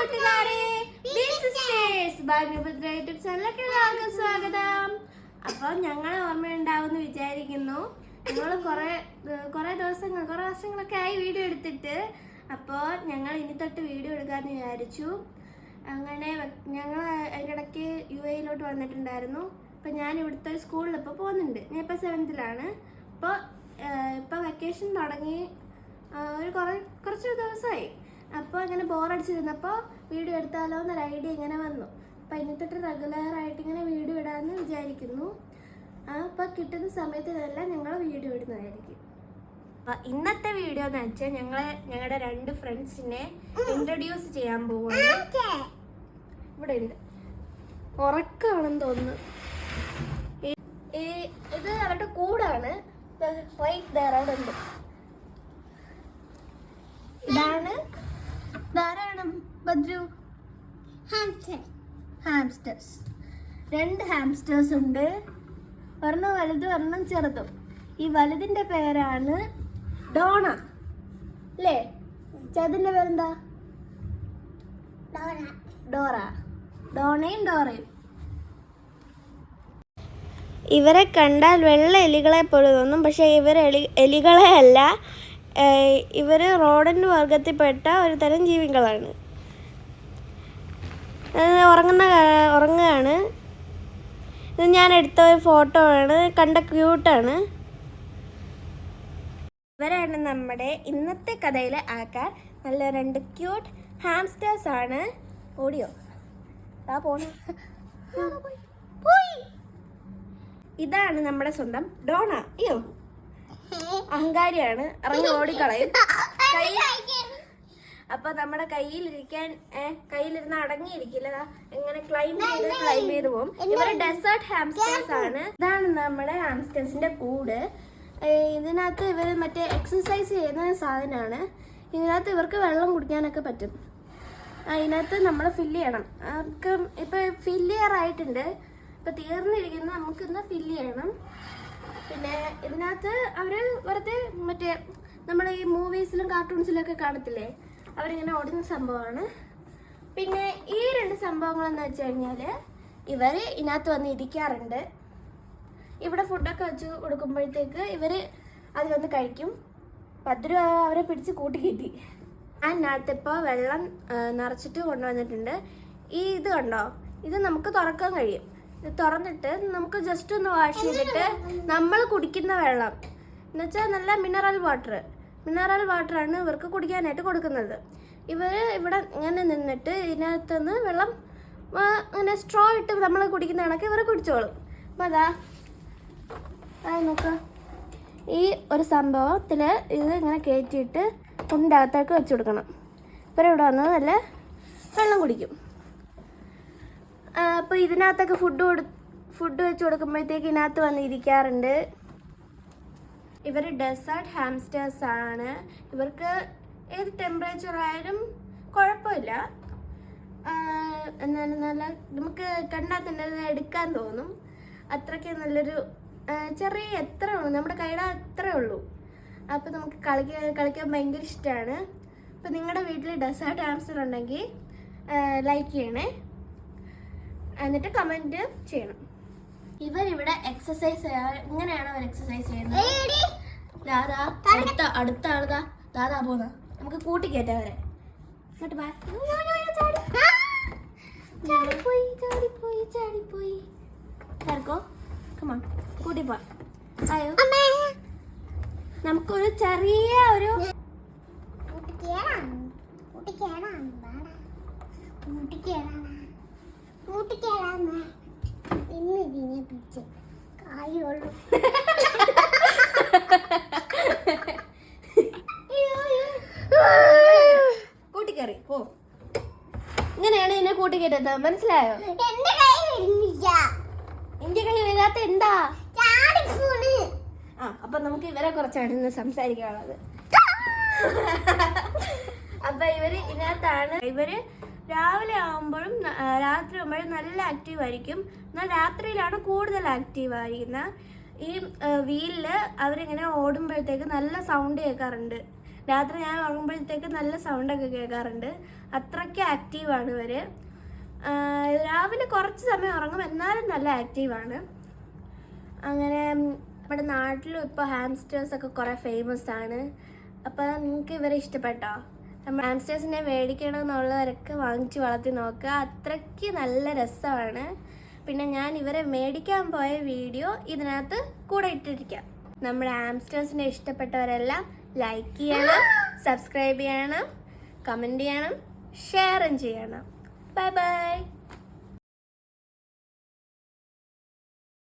കൂട്ടുകാരെ, യൂട്യൂബ് ചാനലിലേക്ക് എല്ലാവർക്കും സ്വാഗതം. അപ്പോൾ ഞങ്ങളെ ഓർമ്മയുണ്ടാവുമെന്ന് വിചാരിക്കുന്നു. ഞങ്ങൾ കുറേ വർഷങ്ങളൊക്കെ ആയി വീഡിയോ എടുത്തിട്ട്. അപ്പോൾ ഞങ്ങൾ ഇനി തൊട്ട് വീഡിയോ എടുക്കാമെന്ന് വിചാരിച്ചു. അങ്ങനെ ഞങ്ങൾ ഇടയ്ക്ക് UAE വന്നിട്ടുണ്ടായിരുന്നു. അപ്പോൾ ഞാൻ ഇവിടുത്തെ സ്കൂളിൽ ഇപ്പോൾ പോകുന്നുണ്ട്. ഞാൻ ഇപ്പോൾ 7th-ലാണ്. ഇപ്പോൾ വെക്കേഷൻ തുടങ്ങി കുറച്ച് ദിവസമായി. അപ്പോൾ ഇങ്ങനെ ബോറടിച്ചിരുന്നപ്പോൾ വീഡിയോ എടുത്താലോ എന്നൊരു ഐഡിയ ഇങ്ങനെ വന്നു. അപ്പോൾ ഇനി തൊട്ട് റെഗുലറായിട്ട് ഇങ്ങനെ വീഡിയോ ഇടാമെന്ന് വിചാരിക്കുന്നു. അപ്പോൾ കിട്ടുന്ന സമയത്തിനെല്ലാം ഞങ്ങൾ വീഡിയോ ഇടുന്നതായിരിക്കും. അപ്പോൾ ഇന്നത്തെ വീഡിയോ എന്ന് വെച്ചാൽ ഞങ്ങളുടെ 2 ഫ്രണ്ട്സിനെ ഇൻട്രൊഡ്യൂസ് ചെയ്യാൻ പോവുകയാണ്. ഇവിടെ ഉണ്ട്, ഉറക്കമാണെന്ന് തോന്നുന്നു. ഇത് അവരുടെ കൂടാണ്. അവിടെ ഉണ്ട്. ധാരാളം ബദ്രു ഹാംസ്റ്റേഴ്സ്. 2 ഹാംസ്റ്റേഴ്സ് ഉണ്ട്. ഒരെണ്ണം വലുതും ഒരെണ്ണം ചെറുതും. ഈ വലുതിന്റെ പേരാണ് ഡോണ അല്ലേ? ചെറുതിന്റെ പേരെന്താ? ഡോറ. ഡോണയും ഡോറയും. ഇവരെ കണ്ടാൽ വെള്ള എലികളെ പോലെ തോന്നും, പക്ഷെ ഇവർ എലികളെ അല്ല. ഇവർ റോഡന്റ് വർഗത്തിൽപ്പെട്ട ഒരു തരം ജീവികളാണ്. ഉറങ്ങുകയാണ്. ഇത് ഞാൻ എടുത്ത ഒരു ഫോട്ടോ ആണ്. കണ്ട ക്യൂട്ടാണ്. ഇവരാണ് നമ്മുടെ ഇന്നത്തെ കഥയിലെ ആൾക്കാർ. നല്ല 2 ക്യൂട്ട് ഹാംസ്റ്റേഴ്സ് ആണ്. ഓടിയോ പോയി. ഇതാണ് നമ്മുടെ സ്വന്തം ഡോണ. അയ്യോ, അഹങ്കാരിയാണ്, ഇറങ്ങി ഓടിക്കളയും. അപ്പൊ നമ്മുടെ കയ്യിലിരുന്ന് അടങ്ങിയിരിക്കില്ല, എങ്ങനെ ക്ലൈം ചെയ്ത് പോകും. ഇവര് ഡെസേർട്ട് ഹാംസ്റ്റേഴ്സ് ആണ്. ഇതാണ് നമ്മുടെ ഹാംസ്റ്റേഴ്സിന്റെ കൂട്. ഇതിനകത്ത് ഇവർ മറ്റേ എക്സസൈസ് ചെയ്യുന്ന സാധനമാണ്. ഇതിനകത്ത് ഇവർക്ക് വെള്ളം കുടിക്കാനൊക്കെ പറ്റും. ഇതിനകത്ത് നമ്മൾ ഫില്ല് ചെയ്യണം. അവർക്ക് ഇപ്പൊ ഫില്ല് ചെയ്യാറായിട്ടുണ്ട്. ഇപ്പൊ തീർന്നിരിക്കുന്ന നമുക്കിന്ന് ഫില്ല് ചെയ്യണം. പിന്നെ ഇതിനകത്ത് അവർ വെറുതെ മറ്റേ നമ്മൾ ഈ മൂവീസിലും കാർട്ടൂൺസിലും ഒക്കെ കാണത്തില്ലേ, അവരിങ്ങനെ ഓടുന്ന സംഭവമാണ്. പിന്നെ ഈ 2 സംഭവങ്ങളെന്ന് വെച്ച് കഴിഞ്ഞാൽ ഇവർ ഇതിനകത്ത് വന്ന് ഇരിക്കാറുണ്ട്. ഇവിടെ ഫുഡൊക്കെ വെച്ച് കൊടുക്കുമ്പോഴത്തേക്ക് ഇവർ അത് വന്ന് കഴിക്കും. ഭദ്ര അവരെ പിടിച്ച് കൂട്ടിക്കിട്ടി. അതിനകത്ത് ഇപ്പോൾ വെള്ളം നിറച്ചിട്ട് കൊണ്ടുവന്നിട്ടുണ്ട്. ഇത് കണ്ടോ, ഇത് നമുക്ക് തുറക്കാൻ കഴിയും. ഇത് തുറന്നിട്ട് നമുക്ക് ജസ്റ്റ് ഒന്ന് വാഷ് ചെയ്തിട്ട് നമ്മൾ കുടിക്കുന്ന വെള്ളം എന്നുവെച്ചാൽ നല്ല മിനറൽ വാട്ടറാണ് ഇവർക്ക് കുടിക്കാനായിട്ട് കൊടുക്കുന്നത്. ഇവർ ഇവിടെ ഇങ്ങനെ നിന്നിട്ട് ഇതിനകത്തുനിന്ന് വെള്ളം അങ്ങനെ സ്ട്രോ ഇട്ട് നമ്മൾ കുടിക്കുന്ന കണക്ക് ഇവർ കുടിച്ചോളും. അപ്പം അതാ നോക്കുക, ഈ ഒരു സംഭവത്തിൽ ഇത് ഇങ്ങനെ കയറ്റിയിട്ട് കുണ്ടകത്തേക്ക് വെച്ച് കൊടുക്കണം. ഇവരിവിടെ വന്ന് നല്ല വെള്ളം കുടിക്കും. അപ്പോൾ ഇതിനകത്തൊക്കെ ഫുഡ് വെച്ച് കൊടുക്കുമ്പോഴത്തേക്ക് ഇതിനകത്ത് വന്ന് ഇരിക്കാറുണ്ട്. ഇവർ ഡെസേർട്ട് ഹാംസ്റ്റേഴ്സ് ആണ്. ഇവർക്ക് ഏത് ടെമ്പറേച്ചർ ആയാലും കുഴപ്പമില്ല. എന്നാലും നല്ല നമുക്ക് കണ്ടാൽ തന്നെ എടുക്കാൻ തോന്നും. അത്രയ്ക്ക് നല്ലൊരു ചെറിയ എത്ര ഉള്ളൂ, നമ്മുടെ കൈയുടെ അത്രേ ഉള്ളൂ. അപ്പോൾ നമുക്ക് കളിക്കാൻ ഭയങ്കര ഇഷ്ടമാണ്. അപ്പോൾ നിങ്ങളുടെ വീട്ടിൽ ഡെസേർട്ട് ഹാംസ്റ്റർ ഉണ്ടെങ്കിൽ ലൈക്ക് ചെയ്യണേ, എന്നിട്ട് കമൻറ്റ് ചെയ്യണം. ഇവരിവിടെ എക്സസൈസ് ഇങ്ങനെയാണ് അവർ എക്സസൈസ് ചെയ്യുന്നത്. അടുത്ത ആളുതാ ദാദാ പോന്ന, നമുക്ക് കൂട്ടിക്കയറ്റാം അവരെ. എന്നിട്ട് ചാടിപ്പോയി ചേർക്കോ, കമാ കൂട്ടിപ്പോ. അയ്യോ, നമുക്കൊരു ചെറിയ ഒരു കൂട്ടിക്കറി പോ. ഇങ്ങനെയാണ് ഇതിനെ കൂട്ടിക്കേറ്റത്, മനസ്സിലായോ? എന്റെ കൈ വരാത്ത എന്താ? അപ്പൊ നമുക്ക് ഇവരെ കുറിച്ചാണ് ഇന്ന് സംസാരിക്കാനുള്ളത്. അപ്പൊ ഇതിനകത്താണ് ഇവര് രാവിലെ ആകുമ്പോഴും രാത്രി ആകുമ്പോഴും നല്ല ആക്റ്റീവ് ആയിരിക്കും. എന്നാൽ രാത്രിയിലാണ് കൂടുതൽ ആക്റ്റീവ് ആയിരിക്കുന്നത്. ഈ വീലില് അവരിങ്ങനെ ഓടുമ്പോഴത്തേക്ക് നല്ല സൗണ്ട് കേൾക്കാറുണ്ട്. രാത്രി ഞാൻ ഉറങ്ങുമ്പോഴത്തേക്ക് നല്ല സൗണ്ടൊക്കെ കേൾക്കാറുണ്ട്. അത്രയ്ക്ക് ആക്റ്റീവാണ് ഇവർ. രാവിലെ കുറച്ച് സമയം ഉറങ്ങും, എന്നാലും നല്ല ആക്റ്റീവാണ്. അങ്ങനെ നമ്മുടെ നാട്ടിലും ഇപ്പോൾ ഹാംസ്റ്റേഴ്സൊക്കെ കുറേ ഫേമസ് ആണ്. അപ്പോൾ നിങ്ങൾക്ക് ഇവരെ ഇഷ്ടപ്പെട്ടോ? നമ്മൾ ഹാംസ്റ്റേഴ്സിനെ മേടിക്കണമെന്നുള്ളവരൊക്കെ വാങ്ങിച്ച് വളർത്തി നോക്കുക, അത്രയ്ക്ക് നല്ല രസമാണ്. പിന്നെ ഞാൻ ഇവരെ മേടിക്കാൻ പോയ വീഡിയോ ഇതിനകത്ത് കൂടെ ഇട്ടിരിക്കാം. നമ്മുടെ ഹാംസ്റ്റേഴ്സിനെ ഇഷ്ടപ്പെട്ടവരെല്ലാം ലൈക്ക് ചെയ്യണം, സബ്സ്ക്രൈബ് ചെയ്യണം, കമൻറ്റ് ചെയ്യണം, ഷെയറും ചെയ്യണം. Bye bye.